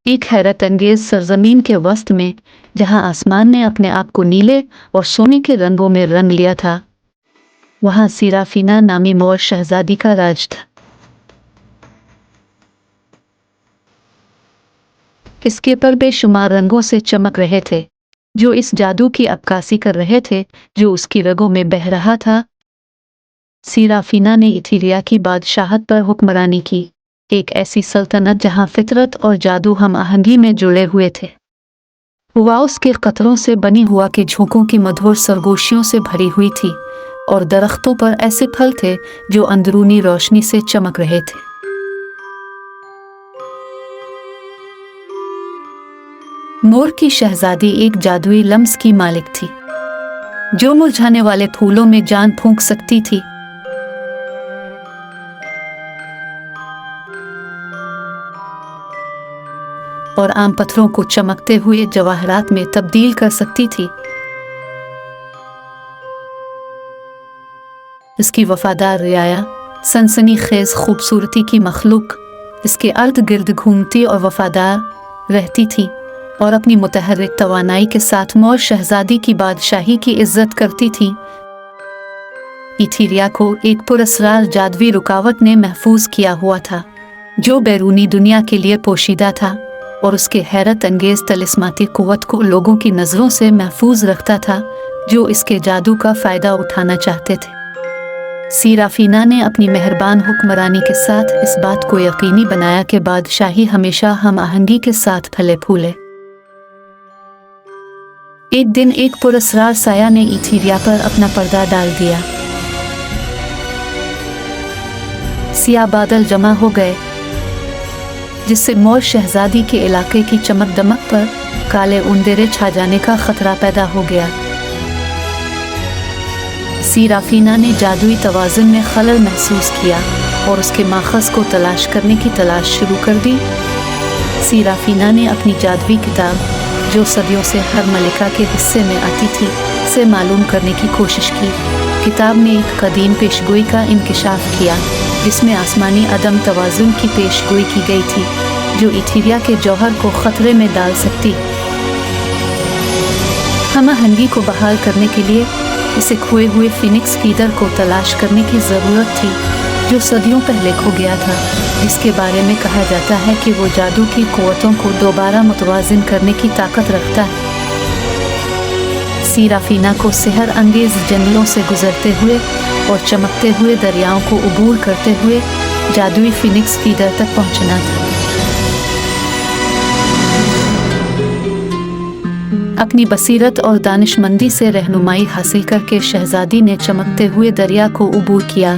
एक हैरत अंगेज सरजमीन के वस्त में, जहां आसमान ने अपने आप को नीले और सोने के रंगों में रंग लिया था, वहां सीराफीना नामी मोर शहजादी का राज था। इसके पर बेशुमार रंगों से चमक रहे थे, जो इस जादू की अक्कासी कर रहे थे जो उसकी रगों में बह रहा था। सीराफीना ने इथीरिया की बादशाहत पर हुक्मरानी की, एक ऐसी सल्तनत जहां फितरत और जादू हम आहंगी में जुड़े हुए थे। हुआउस के कतरों से बनी हुआ के झोंकों की मधुर सरगोशियों से भरी हुई थी, और दरख्तों पर ऐसे फल थे जो अंदरूनी रोशनी से चमक रहे थे। मोर की शहजादी एक जादुई लम्स की मालिक थी, जो मुरझाने वाले फूलों में जान फूंक सकती थी। और आम पत्थरों को चमकते हुए जवाहरात में तब्दील कर सकती थी। इसकी वफादार रियाया, सनसनीखेज खूबसूरती की मखलूक, इसके अर्द गिर्द घूमती और वफादार रहती थी, और अपनी मुतहर्रिक तवानाई के साथ मोर शहजादी की बादशाही की इज्जत करती थी। इथीरिया को एक पुरस्रार जादुई रुकावट ने महफूज किया हुआ था, जो बैरूनी दुनिया के लिए पोशीदा था, और उसके हैरत अंगेज तलिस्माती कुव्वत को लोगों की नज़रों से महफूज रखता था जो इसके जादू का फ़ायदा उठाना चाहते थे। सीराफीना ने अपनी मेहरबान हुक्मरानी के साथ इस बात को यकीनी बनाया कि बादशाही हमेशा हम आहंगी के साथ फले फूले। एक दिन एक पुरस्रार साया ने इथीरिया पर अपना पर्दा डाल दिया। सियाह बादल जमा हो गए, जिससे मोर शहजादी के इलाके की चमक दमक पर काले अंधेरे छा जाने का खतरा पैदा हो गया। सीराफीना ने जादुई तवाज़ुन में खलल महसूस किया और उसके माखज़ को तलाश करने की तलाश शुरू कर दी। सीराफीना ने अपनी जादुई किताब, जो सदियों से हर मलिका के हिस्से में आती थी, से मालूम करने की कोशिश की। किताब में एक कदीम पेशगोई का इंकिशाफ किया, जिसमें आसमानी अदम तवाज़ुन की पेशगोई की गई थी, जो इथीरिया के जौहर को खतरे में डाल सकती। हम आहंगी को बहाल करने के लिए इसे खोए हुए फिनिक्स फीडर को तलाश करने की ज़रूरत थी, जो सदियों पहले खो गया था, जिसके बारे में कहा जाता है कि वो जादू की कुव्वतों को दोबारा मुतवाज़िन करने की ताकत रखता है। सीराफीना को सेहर अंगेज जंगलों से गुजरते हुए और चमकते हुए दरियाओं को उबूर करते हुए जादुई फिनिक्स फीडर तक पहुंचना था। अपनी बसीरत और दानिशमंदी से रहनुमाई हासिल करके शहजादी ने चमकते हुए दरिया को उबूर किया।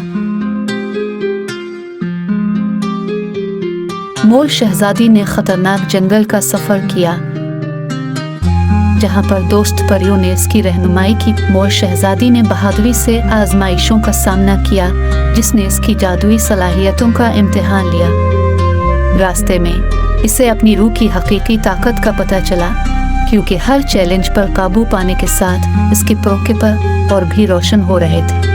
मोर शहजादी ने खतरनाक जंगल का सफर किया, जहां पर दोस्त परियों ने इसकी रहनुमाई की। मोर शहजादी ने बहादुरी से आजमाइशों का सामना किया, जिसने इसकी जादुई सलाहियतों का इम्तिहान लिया। रास्ते में इसे अपनी रूह की हकीकी ताकत का पता चला, क्योंकि हर चैलेंज पर काबू पाने के साथ इसके परोके पर और भी रोशन हो रहे थे।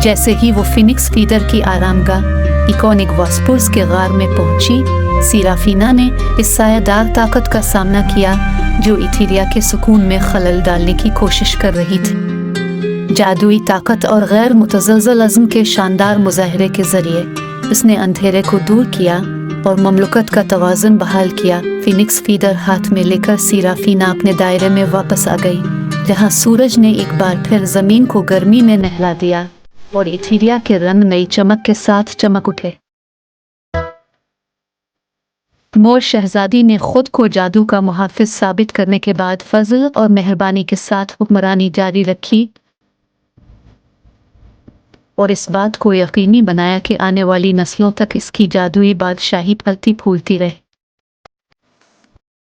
जैसे ही वो फिनिक्स फीडर की आरामगाह इकोनिक वास्पुर्स के गार में पहुंची, सीराफीना ने इस सायादार ताकत का सामना किया जो इथीरिया के सुकून में खलल डालने की कोशिश कर रही थी। जादुई ताकत और गैर मुतज़लज़ल अज़्म के शानदार मुज़ाहरे के जरिए उसने अंधेरे को दूर किया और ममलुकत का तवाज़ुन बहाल किया। फिनिक्स फीडर हाथ में लेकर सीराफीना अपने दायरे में वापस आ गई, जहां सूरज ने एक बार फिर ज़मीन को गर्मी में नहला दिया और इथीरिया के रंग नई चमक के साथ चमक उठे। मोर शहजादी ने खुद को जादू का मुहाफिज साबित करने के बाद फजल और मेहरबानी के साथ हुक्मरानी जारी रखी, और इस बात को यकीनी बनाया कि आने वाली नस्लों तक इसकी जादुई बादशाही फलती फूलती रहे।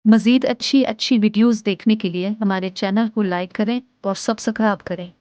मज़ीद अच्छी वीडियोज़ देखने के लिए हमारे चैनल को लाइक करें और सब्सक्राइब करें।